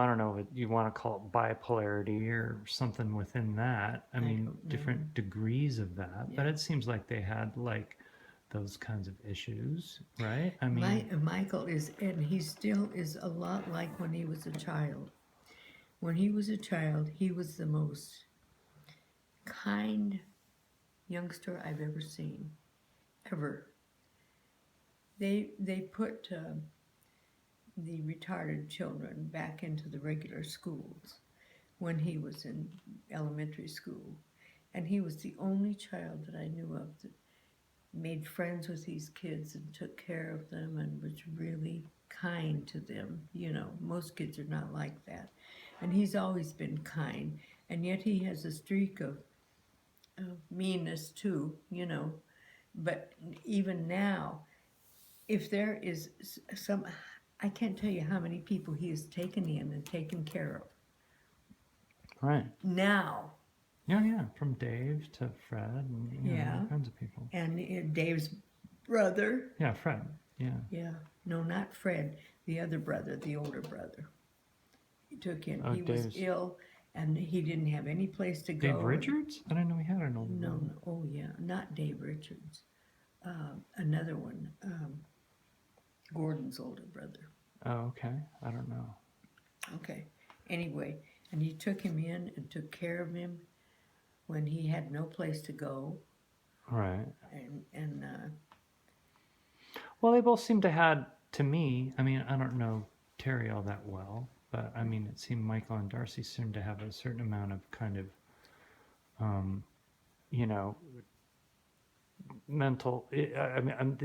don't know what you want to call it, bipolarity or something within that. I mean, don't know. different degrees of that. But Yeah. it seems like they had, like, those kinds of issues, right? I mean, Michael is, and he still is a lot like when he was a child. When he was a child, he was the most kind youngster I've ever seen, ever. They put the retarded children back into the regular schools when he was in elementary school, and he was the only child that I knew of that made friends with these kids and took care of them and was really kind to them. You know, most kids are not like that. And he's always been kind, and yet he has a streak of meanness too, you know. But even now, if there is some, I can't tell you how many people he has taken in and taken care of. right. Now, Yeah, from Dave to Fred and yeah, all kinds of people. and Dave's brother. Yeah, Fred. Yeah. Yeah, no, not Fred, the other brother, the older brother. He took in, Oh, he was Dave's- ill and he didn't have any place to go. Dave Richards? I didn't know he had an older No, brother. no, oh yeah, not Dave Richards. Another one, Gordon's older brother. Oh, okay. I don't know. Okay, anyway, and he took him in and took care of him when he had no place to go. Right. And Well, they both seem to had, to me, I mean, I don't know Terry all that well, but I mean, it seemed Michael and Darcy seemed to have a certain amount of kind of, you know, mental. I mean,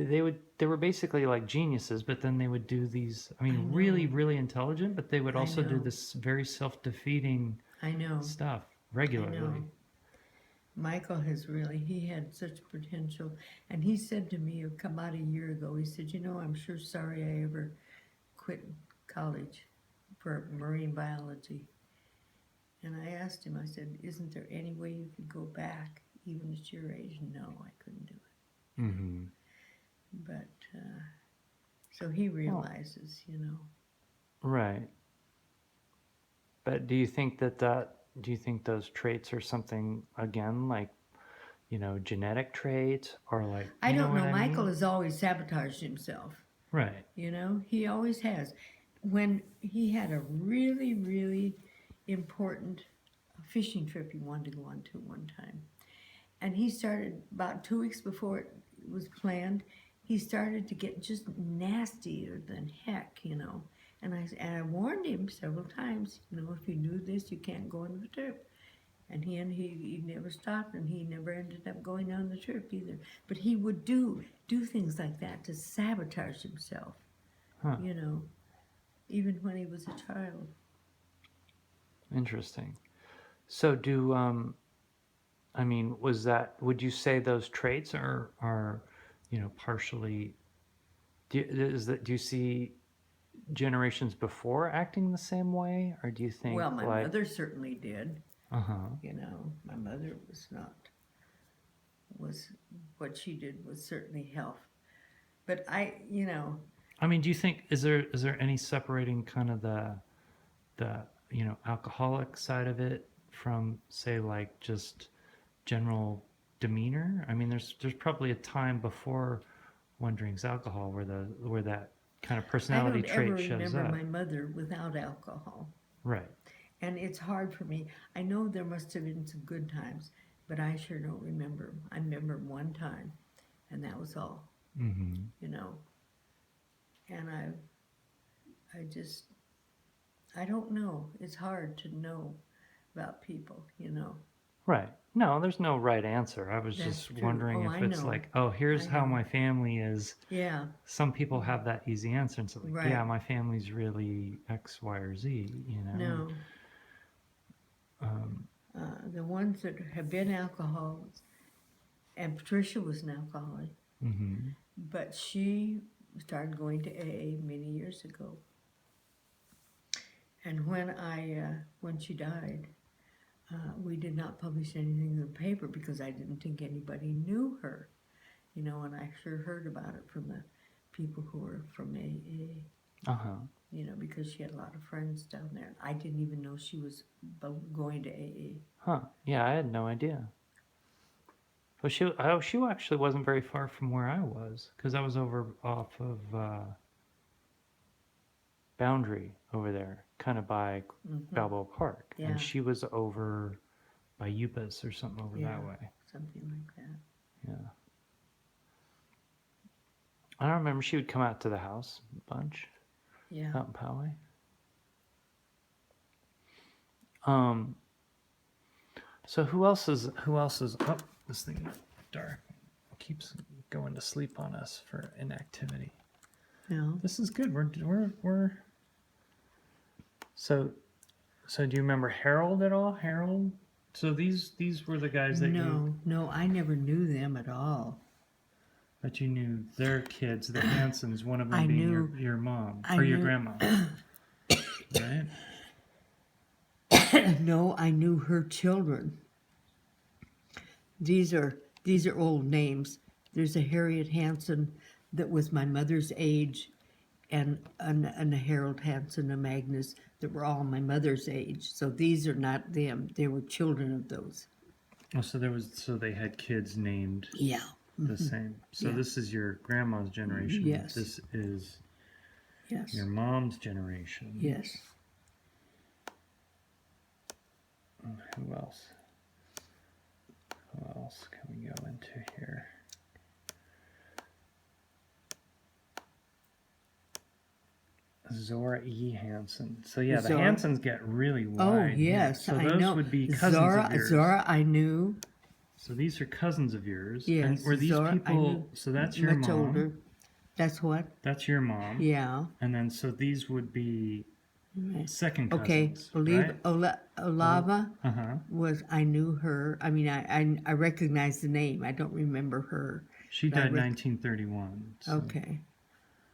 they were basically like geniuses, but then they would do these. I mean, really, really intelligent, but they would I also do know. this very self-defeating I know. stuff I regularly. know. Michael has really, he had such potential. And he said to me about a year ago, he said, you know, I'm sure sorry I ever quit college for marine biology. And I asked him, I said, isn't there any way you could go back, even at your age? No, I couldn't do it. Mm-hmm. But, so he realizes, you know. Right. But do you think do you think those traits are something, again, like, you know, genetic traits or like, I don't know. what Michael mean? has always sabotaged himself. Right. You know, he always has. When he had a really, really important fishing trip he wanted to go on to one time, and he started about 2 weeks before it was planned, he started to get just nastier than heck, you know. And I warned him several times, you know, if you do this, you can't go on the trip. And he never stopped, and he never ended up going on the trip either. But he would do things like that to sabotage himself, Huh. you know, even when he was a child. Interesting. So I mean, would you say those traits are, you know, partially, do you see generations before acting the same way, or do you think Well, my like, mother certainly did. uh-huh, You know, my mother was what she did was certainly health. But you know, I mean, do you think, is there any separating kind of the you know, alcoholic side of it from, say, like just general demeanor? I mean, there's probably a time before one drinks alcohol where that kind of I personality don't ever trait shows remember up. my mother without alcohol. Right. And it's hard for me. I know there must have been some good times, but I sure don't remember. I remember one time, and that was all, Mm-hmm. you know. And I don't know. It's hard to know about people, you know. Right. No, there's no right answer. I was That's just true. wondering Oh, if I it's know. like, oh, here's I how know. my family is. Yeah, Some people have that easy answer, and so like, Right. yeah, my family's really X, Y, or Z. You know. no. Um, The ones that have been alcoholics, and Patricia was an alcoholic, mm-hmm. but she started going to AA many years ago. And when she died, we did not publish anything in the paper because I didn't think anybody knew her, you know. And I sure heard about it from the people who were from AA, Uh-huh. you know, because she had a lot of friends down there. I didn't even know she was going to AA. Huh. Yeah, I had no idea. She actually wasn't very far from where I was, because I was over off of Boundary over there, kind of by Mm-hmm. Balboa Park, Yeah. and she was over by Upas or something over Yeah. that way. Something like that. Yeah. I don't remember. She would come out to the house a bunch Yeah. out in Poway. Um. So who else is? Oh, this thing dark keeps going to sleep on us for inactivity. No. This is good. We're. So do you remember Harold at all? Harold. So these were the guys that No, I never knew them at all. But you knew their kids, the Hansons, one of them I being knew- your mom I or your knew- grandma, right? No, I knew her children. These are old names. There's a Harriet Hanson that was my mother's age, and a Harold Hanson and Magnus that were all my mother's age. So these are not them. They were children of those. Oh, so they had kids named Yeah. the same. So Yeah. this is your grandma's generation. Yes. This is Yes. your mom's generation. Yes. Who else? Who else can we go into here? Zora E. Hanson. So yeah, the Zora- Hansons get really wide. Oh, here. yes, So I those know. would be cousins of yours. Zora, I knew. So these are cousins of yours. Yes, And were these Zora, I people? knew. So that's your Much mom. older. That's what? That's your mom. Yeah. And then so these would be second Okay. cousins. Right? Olava Uh-huh. was, I knew her. I mean, I recognize the name. I don't remember her. She But I died rec- 1931. So. Okay.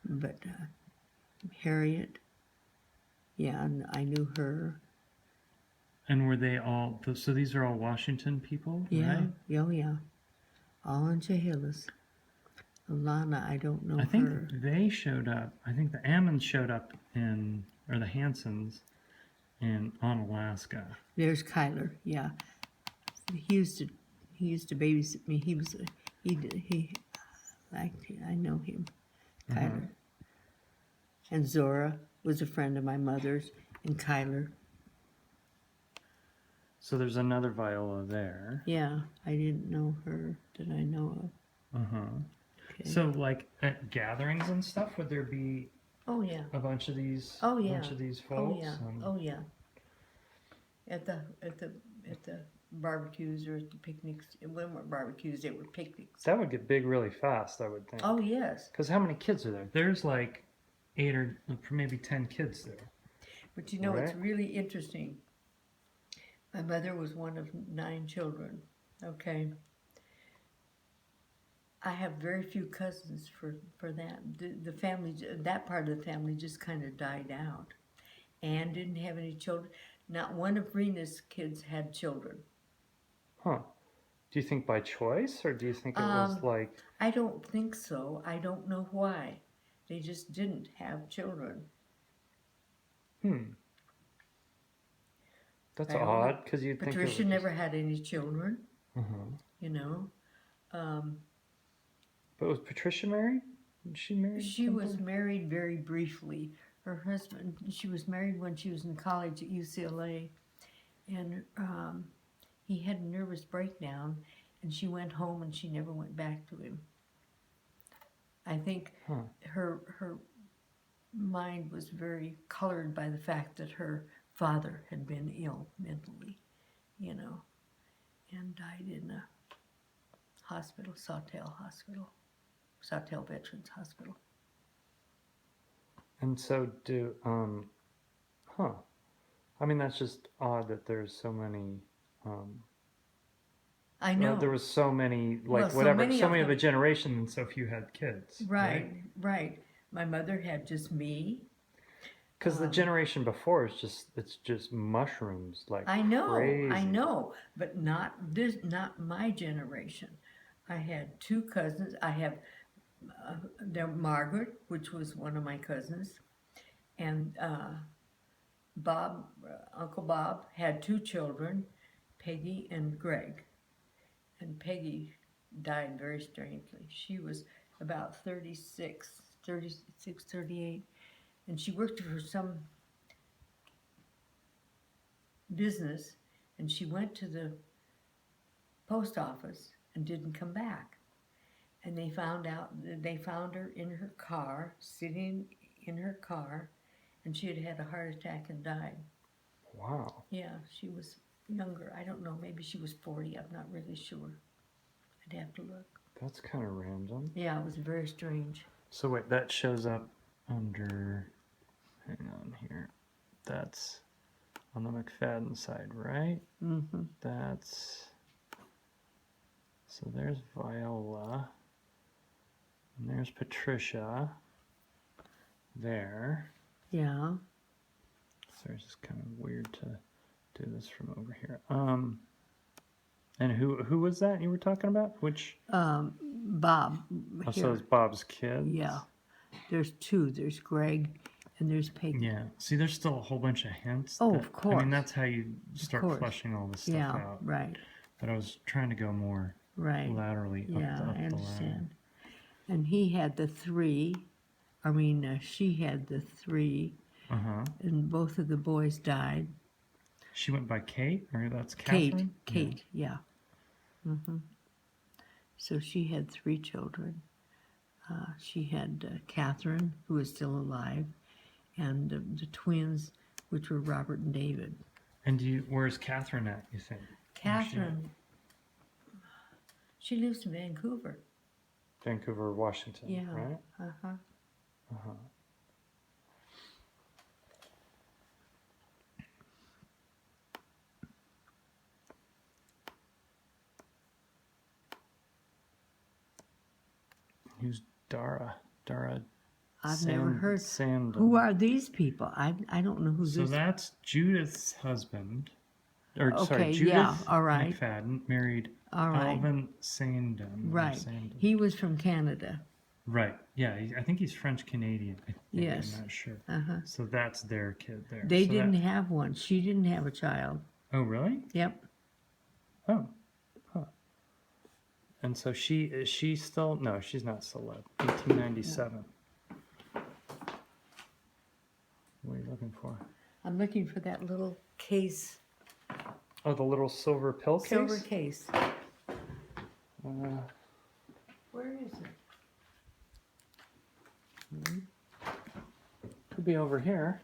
But Harriet, yeah, and I knew her. And were they all? So these are all Washington people, Yeah. right? Oh, yeah. All in Chehalis. Alana, I don't know I think her. they showed up. I think the Ammons showed up or the Hansons, on Alaska. There's Kyler. Yeah. He used to babysit me. He liked it. I know him. Kyler. And Zora was a friend of my mother's, and Kyler. So there's another Viola there. Yeah, I didn't know her that I know of. Uh-huh. Okay. So like at gatherings and stuff, would there be Oh yeah. a bunch of these? Oh yeah. Bunch of these Oh folks. yeah. Oh yeah. At the barbecues or at the picnics. It weren't barbecues. They were picnics. That would get big really fast, I would think. Oh yes. Because how many kids are there? There's like 8 or maybe 10 kids there. But you know, it's Right. really interesting. My mother was one of 9 children. Okay. I have very few cousins for that. The family, that part of the family just kind of died out. Anne didn't have any children. Not one of Rena's kids had children. Huh. Do you think by choice, or do you think it was like... I don't think so. I don't know why. They just didn't have children. That's Viola- odd, because you'd think... it Patricia would never had any children, Uh-huh. you know. But was Patricia married? Was she married? She somebody? was married very briefly. Her husband, she was married when she was in college at UCLA, and he had a nervous breakdown, and she went home and she never went back to him. I think her mind was very colored by the fact that her father had been ill mentally, you know, and died in a hospital, Sawtell Veterans Hospital. And so I mean, that's just odd that there's so many, I know. there was so many, like, Well, so whatever, many so of many of a them. generation and so few had kids. Right. My mother had just me. Because the generation before is it's just mushrooms, like I know, crazy. but not my generation. I had 2 cousins. I have Margaret, which was one of my cousins, and Bob, Uncle Bob had 2 children, Peggy and Greg. And Peggy died very strangely. She was about 36, 38, and she worked for some business, and she went to the post office and didn't come back. And they found her in her car, sitting in her car, and she had had a heart attack and died. Wow. Yeah, she was younger. I don't know, maybe she was 40. I'm not really sure. I'd have to look. That's kind of random. Yeah, it was very strange. So wait, that shows up under. Hang on here. That's on the McFadden side, right? Mm-hmm. That's. So there's Viola. And there's Patricia. There. Yeah. Sorry, it's just kind of weird to do this from over here. And who was that you were talking about? Which? Bob. Oh, Here. so it's Bob's kid. Yeah. There's two. There's Greg and there's Peggy. Yeah. See, there's still a whole bunch of hints. Oh, of course. I mean, that's how you start fleshing all this stuff out. Right. But I was trying to go more laterally Yeah, up I the ladder. understand. And he had the three. I mean, she had the three. Uh-huh. And both of the boys died. She went by Kate, or that's Catherine? Kate, yeah. Mm-hmm. So she had three children. She had Catherine, who was still alive, and the twins, which were Robert and David. And where's Catherine at, you think? Catherine, she lives in Vancouver. Vancouver, Washington, Yeah. right? Uh-huh. Uh-huh. Who's Dara? I've never heard. Sandon. Who are these people? I don't know who So this. that's Judith's husband. Or Okay, sorry, Judith yeah, all right. McFadden married All right. Alvin Sandon. Right. Sandon. He was from Canada. Right. Yeah, I think he's French Canadian. Yes. I'm not sure. Uh-huh. So that's their kid there. They So didn't have one. She didn't have a child. Oh, really? Yep. Oh. Huh. And so is she still? No, she's not still alive. 1897. What are you looking for? I'm looking for that little case. Oh, the little silver pill case? Silver case. Uh, Where is it? could be over here.